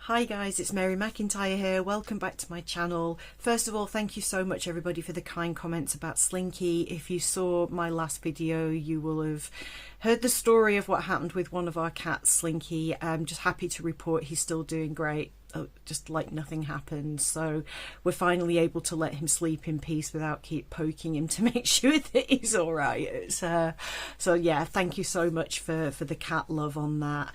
Hi guys, it's Mary McIntyre here. Welcome back to my channel. First of all, thank you so much everybody for the kind comments about Slinky. If you saw my last video, you will have heard the story of what happened with one of our cats, Slinky. I'm just happy to report he's still doing great. Just like nothing happened, so we're finally able to let him sleep in peace without keep poking him to make sure that he's all right. So yeah, thank you so much for the cat love on that.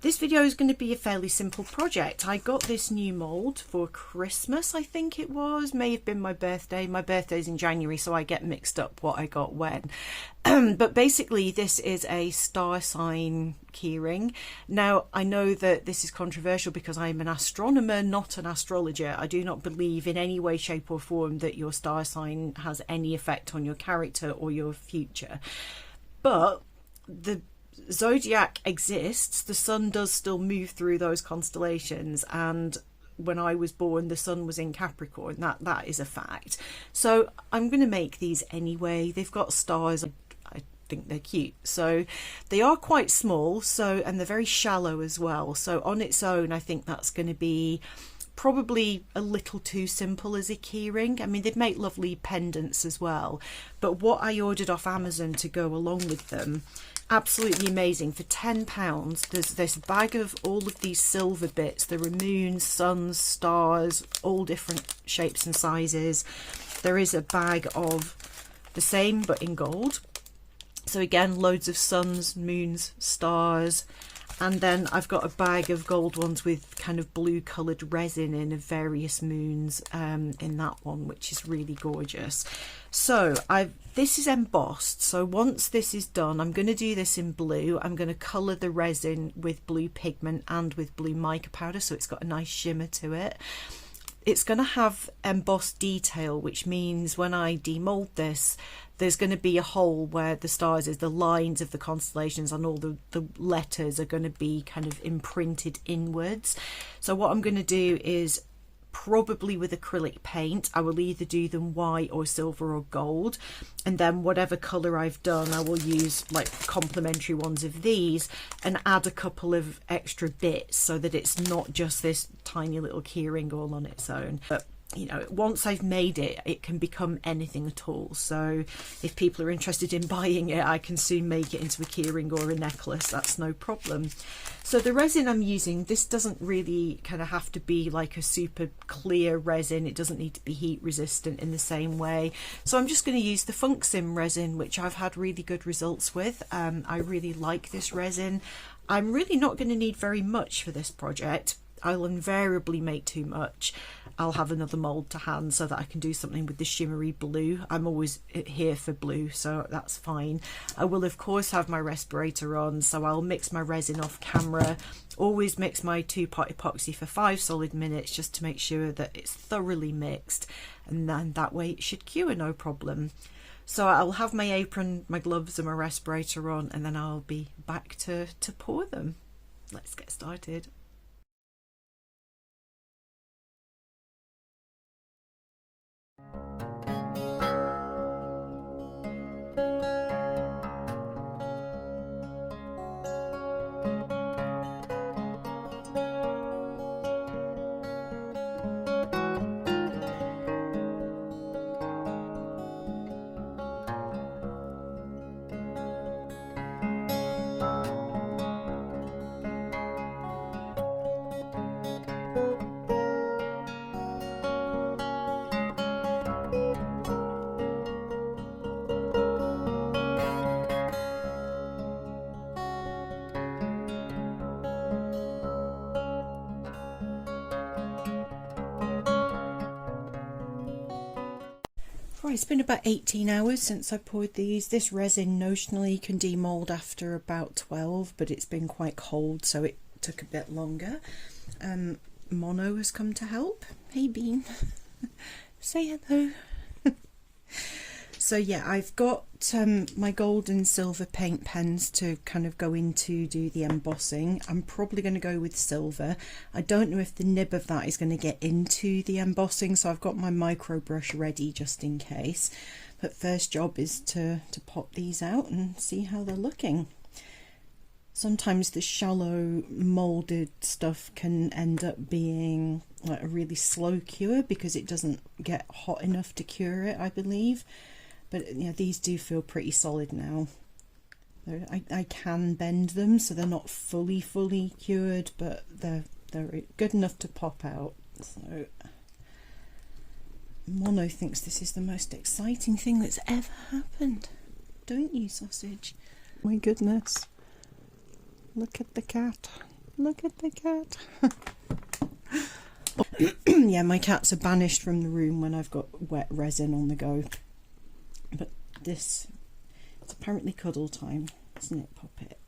This video is going to be a fairly simple project. I got this new mould for Christmas, I think it was. May have been my birthday. My birthday's in January, so I get mixed up what I got when. But basically, this is a star sign keyring. Now, I know that this is controversial because I'm an astronomer, not an astrologer. I do not believe in any way, shape or form that your star sign has any effect on your character or your future. But the zodiac exists. The sun does still move through those constellations, and when I was born the sun was in Capricorn. That is a fact. So I'm going to make these anyway. They've got stars. I think they're cute. So they are quite small, and they're very shallow as well. So on its own I think that's going to be probably a little too simple as a keyring. I mean, they'd make lovely pendants as well, but what I ordered off Amazon to go along with them, absolutely amazing. For £10 there's this bag of all of these silver bits. There are moons, suns, stars, all different shapes and sizes. There is a bag of the same but in gold, so again loads of suns, moons, stars. And then I've got a bag of gold ones with kind of blue coloured resin in of various moons in that one, which is really gorgeous. So this is embossed. So once this is done, I'm going to do this in blue. I'm going to colour the resin with blue pigment and with blue mica powder, so it's got a nice shimmer to it. It's going to have embossed detail, which means when I demold this, there's going to be a hole where the stars is, the lines of the constellations and all the letters are going to be kind of imprinted inwards. So what I'm going to do is, probably with acrylic paint, I will either do them white or silver or gold, and then whatever colour I've done I will use like complementary ones of these and add a couple of extra bits so that it's not just this tiny little keyring all on its own. But you know, once I've made it, it can become anything at all. So if people are interested in buying it, I can soon make it into a keyring or a necklace. That's no problem. So the resin I'm using, this doesn't really kind of have to be like a super clear resin. It doesn't need to be heat resistant in the same way. So I'm just going to use the Funxim resin, which I've had really good results with. I really like this resin. I'm really not going to need very much for this project. I'll invariably make too much. I'll have another mould to hand so that I can do something with the shimmery blue. I'm always here for blue, so that's fine. I will of course have my respirator on, so I'll mix my resin off camera. Always mix my 2-pot epoxy for 5 solid minutes just to make sure that it's thoroughly mixed, and then that way it should cure no problem. So I'll have my apron, my gloves and my respirator on, and then I'll be back to pour them. Let's get started. Right, it's been about 18 hours since I poured these. This resin notionally can demold after about 12, but it's been quite cold, so it took a bit longer. Mono has come to help. Hey Bean, say hello. So yeah, I've got my gold and silver paint pens to kind of go into do the embossing. I'm probably going to go with silver. I don't know if the nib of that is going to get into the embossing, so I've got my micro brush ready just in case. But first job is to pop these out and see how they're looking. Sometimes the shallow moulded stuff can end up being like a really slow cure because it doesn't get hot enough to cure it, I believe. But you know, these do feel pretty solid now. I can bend them so they're not fully cured, but they're good enough to pop out. So Mono thinks this is the most exciting thing that's ever happened, don't you, Sausage? My goodness. Look at the cat. Look at the cat. Yeah, my cats are banished from the room when I've got wet resin on the go. But this, it's apparently cuddle time, isn't it, Poppet?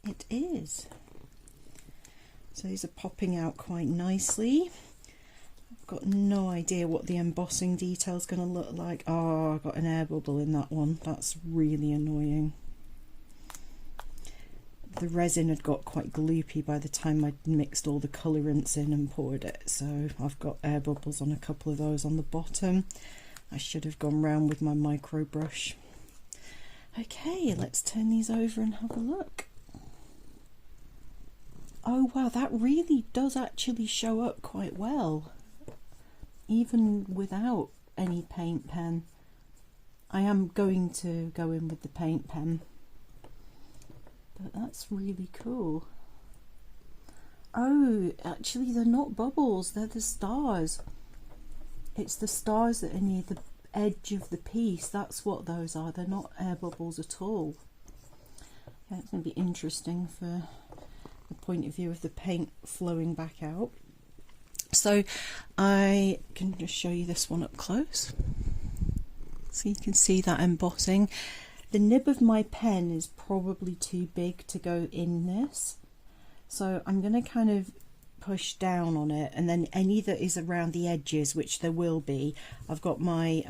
It is. So these are popping out quite nicely. I've got no idea what the embossing detail is going to look like. Oh, I've got an air bubble in that one. That's really annoying. The resin had got quite gloopy by the time I'd mixed all the colourants in and poured it, so I've got air bubbles on a couple of those on the bottom. I should have gone round with my micro brush. Okay, let's turn these over and have a look. Oh wow, that really does actually show up quite well, even without any paint pen. I am going to go in with the paint pen. But that's really cool. Oh, actually they're not bubbles, they're the stars. It's the stars that are near the edge of the piece. That's what those are. They're not air bubbles at all. Yeah, it's going to be interesting for the point of view of the paint flowing back out. So I can just show you this one up close. So you can see that embossing. The nib of my pen is probably too big to go in this, so I'm going to kind of push down on it, and then any that is around the edges, which there will be, I've got my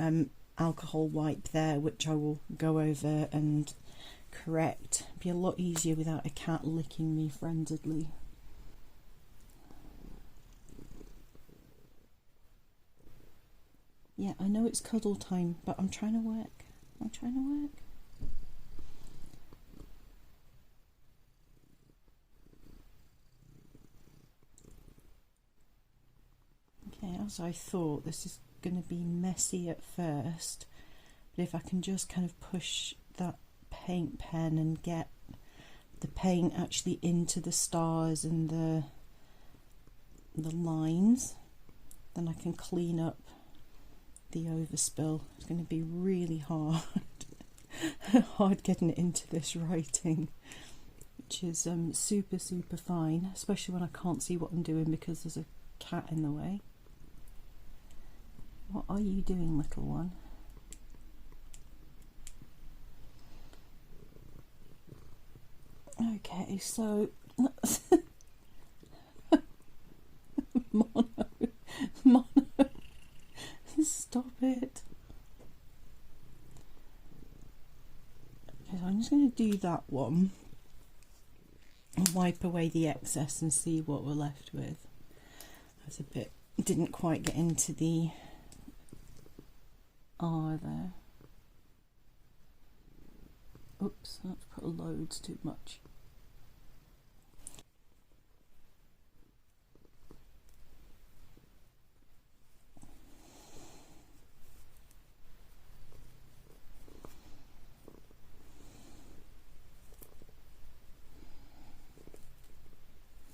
alcohol wipe there, which I will go over and correct. It'd be a lot easier without a cat licking me frenziedly. Yeah, I know it's cuddle time, but I'm trying to work. I'm trying to work. Okay, as I thought, this is going to be messy at first, but if I can just kind of push that paint pen and get the paint actually into the stars and the lines, then I can clean up the overspill. It's going to be really hard hard getting it into this writing, which is super fine, especially when I can't see what I'm doing because there's a cat in the way. What are you doing, little one? Okay, so Mono, stop it. Okay, so I'm just going to do that one and wipe away the excess and see what we're left with. That's a bit, didn't quite get into the R there. Oops, I've put loads too much.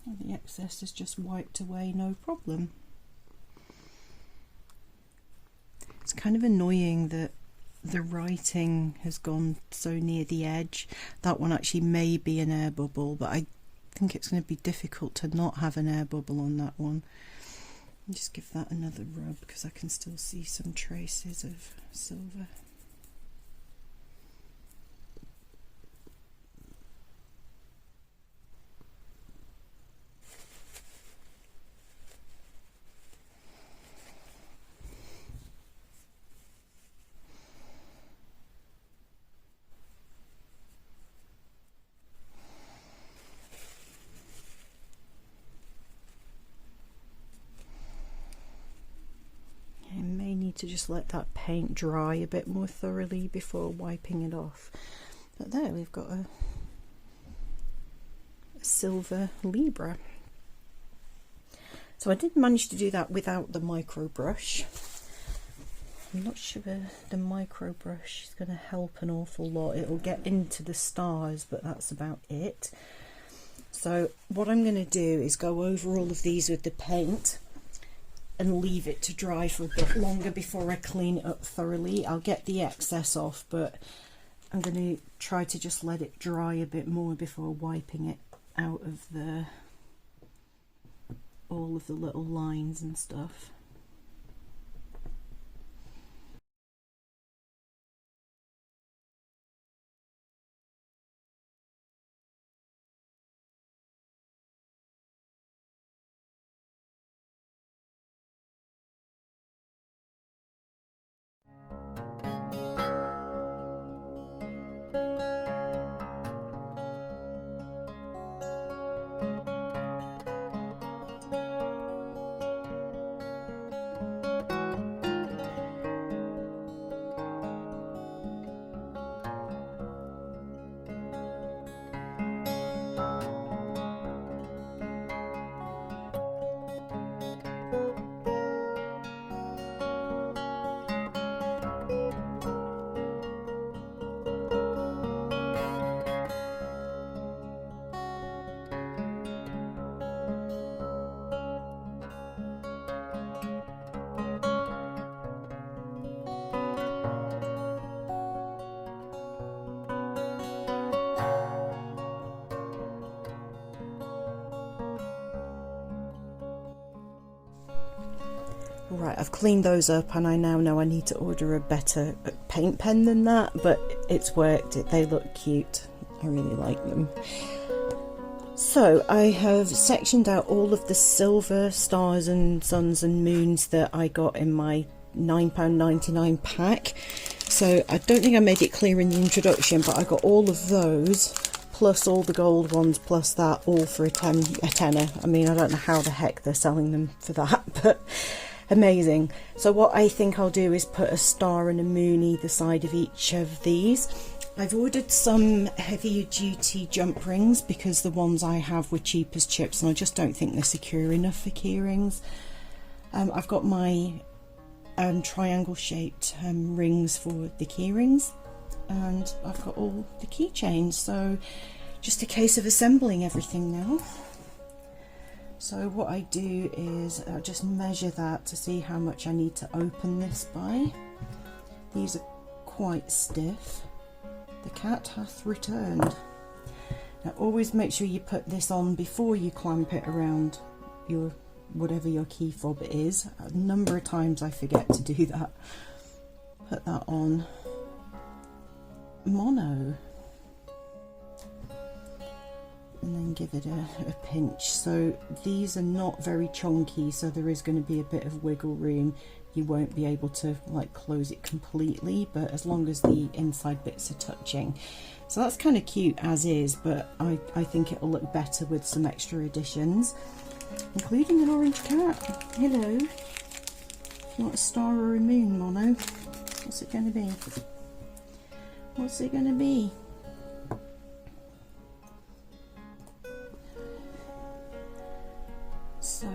And the excess is just wiped away, no problem. It's kind of annoying that the writing has gone so near the edge. That one actually may be an air bubble, but I think it's going to be difficult to not have an air bubble on that one. Just give that another rub because I can still see some traces of silver. To just let that paint dry a bit more thoroughly before wiping it off. But there we've got silver Libra. So I did manage to do that without the micro brush. I'm not sure the micro brush is going to help an awful lot. It'll get into the stars, but that's about it. So what I'm going to do is go over all of these with the paint and leave it to dry for a bit longer before I clean it up thoroughly. I'll get the excess off, but I'm going to try to just let it dry a bit more before wiping it out of all of the little lines and stuff. Right, I've cleaned those up and I now know I need to order a better paint pen than that, but it's worked. They look cute. I really like them. So I have sectioned out all of the silver stars and suns and moons that I got in my £9.99 pack. So I don't think I made it clear in the introduction, but I got all of those plus all the gold ones plus that all for a tenner. I mean, I don't know how the heck they're selling them for that, but amazing. So what I think I'll do is put a star and a moon either side of each of these. I've ordered some heavier duty jump rings because the ones I have were cheap as chips and I just don't think they're secure enough for keyrings. I've got my triangle shaped rings for the keyrings, and I've got all the keychains, so just a case of assembling everything now. So what I do is I just measure that to see how much I need to open this by. These are quite stiff. The cat hath returned. Now always make sure you put this on before you clamp it around your whatever your key fob is. A number of times I forget to do that. Put that on mono and then give it a pinch. So these are not very chunky, so there is going to be a bit of wiggle room. You won't be able to like close it completely, but as long as the inside bits are touching. So that's kind of cute as is, but I think it'll look better with some extra additions, including an orange cat. Hello. If you want a star or a moon, mono, what's it going to be? What's it going to be? So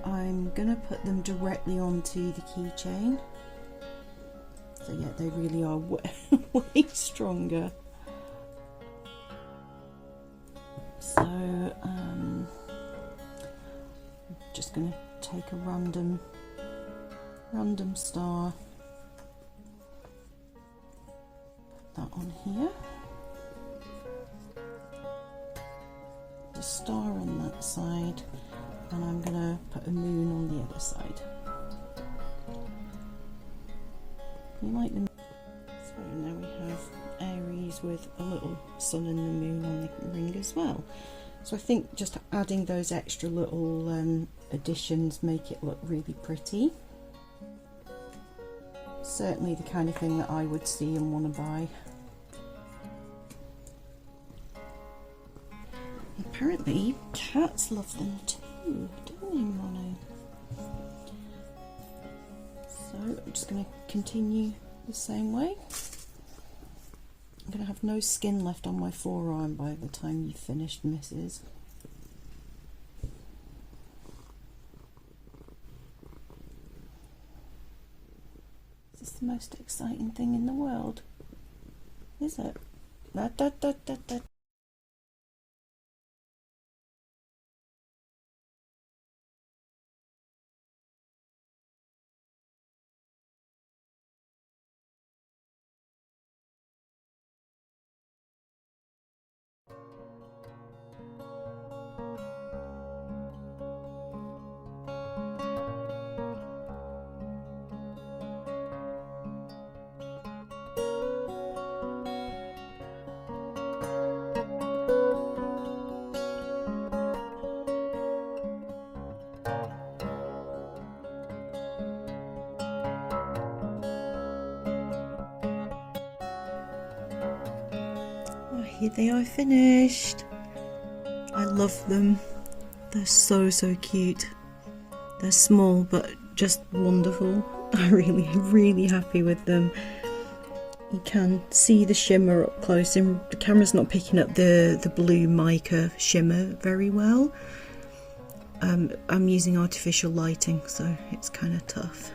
I'm going to put them directly onto the keychain. So yeah, they really are way stronger. So I'm just going to take a random star, put that on here, the star on that side, and I'm going to put a moon on the other side. You like them? So now we have Aries with a little sun and the moon on the ring as well. So I think just adding those extra little additions make it look really pretty. Certainly the kind of thing that I would see and want to buy. Apparently cats love them too, don't they, Mono? So I'm just going to continue the same way. I'm going to have no skin left on my forearm by the time you've finished, Mrs. this the most exciting thing in the world? Is it? Da, da, da, da, da. Here they are finished. I love them. They're so cute. They're small but just wonderful. I'm really happy with them. You can see the shimmer up close, and the camera's not picking up the blue mica shimmer very well. I'm using artificial lighting, so it's kind of tough.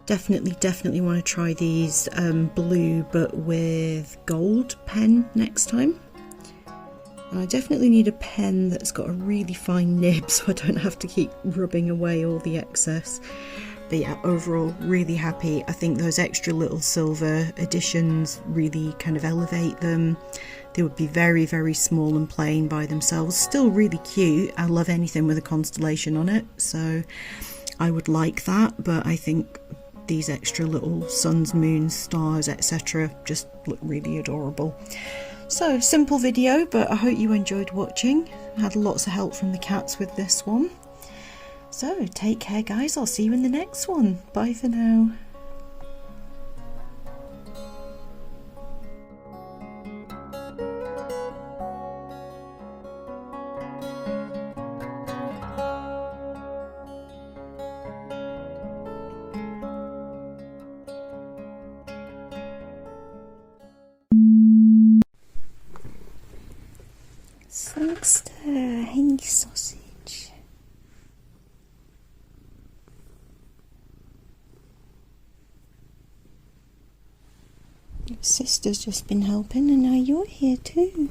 Definitely want to try these blue but with gold pen next time. And I definitely need a pen that's got a really fine nib so I don't have to keep rubbing away all the excess. But yeah, overall really happy. I think those extra little silver additions really kind of elevate them. They would be very small and plain by themselves. Still really cute. I love anything with a constellation on it, so I would like that, but I think these extra little suns, moons, stars, etc. just look really adorable. So, simple video, but I hope you enjoyed watching. I had lots of help from the cats with this one. So, take care guys, I'll see you in the next one. Bye for now. Funkster, hey sausage. Your sister's just been helping and now you're here too.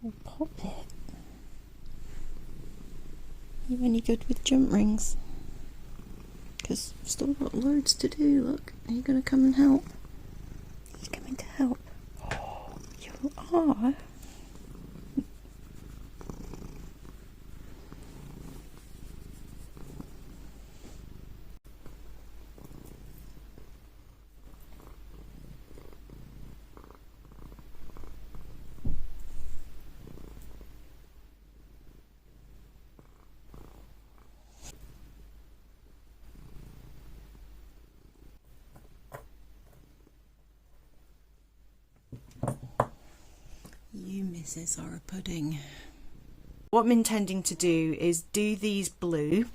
Oh, pop it. You any good with jump rings? Because I've still got loads to do, look. Are you going to come and help? Are you coming to help? Oh, you are? You misses are a pudding. What I'm intending to do is do these blue,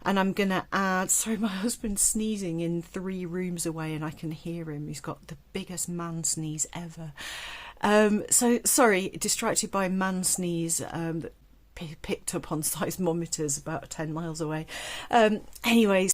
and I'm gonna add, sorry my husband's sneezing in 3 rooms away and I can hear him. He's got the biggest man sneeze ever. So sorry, distracted by a man sneeze that picked up on seismometers about 10 miles away. Anyways,